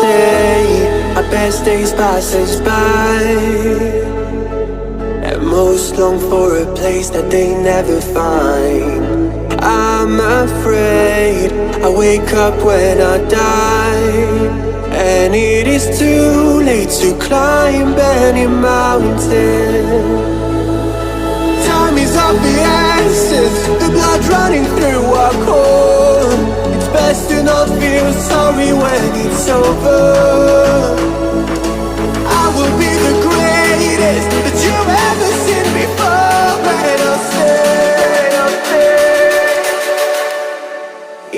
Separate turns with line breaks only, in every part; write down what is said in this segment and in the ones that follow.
say our best days pass us by, and most long for a place that they never find. I'm afraid I wake up when I die, and it is too late to climb any mountain. Time is of the essence, the blood running through our core. It's best to not feel sorry when it's over. I will be the greatest that you've ever seen before, and I'll stay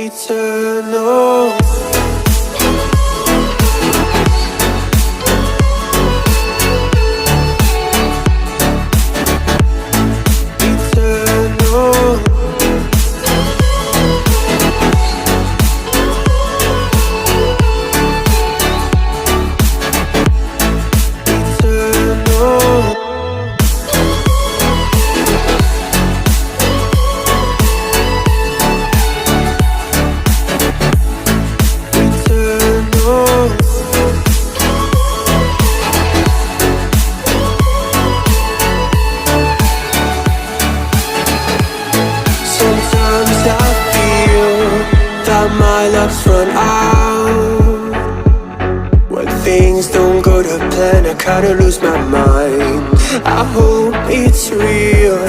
eternal. My luck's run out. When things don't go to plan, I kinda lose my mind. I hope it's real,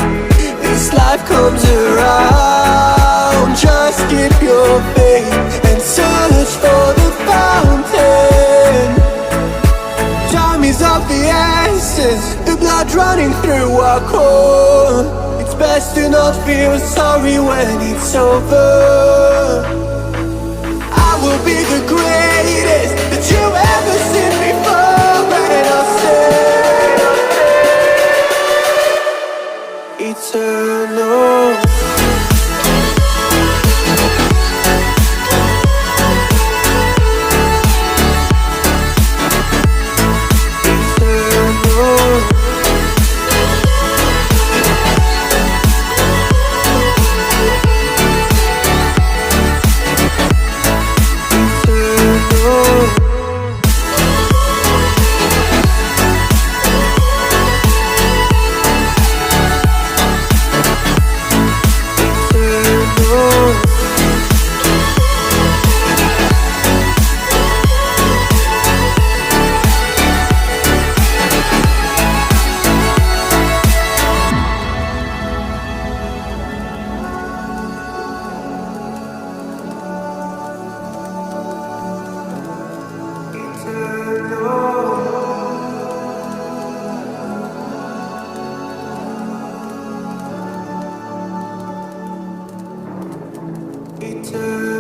this life comes around. Just keep your faith and search for the fountain. Time is of the essence, the blood running through our core. It's best to not feel sorry when it's over. I will be the greatest that you've ever seen before, and I'll stay eternal. Eternal.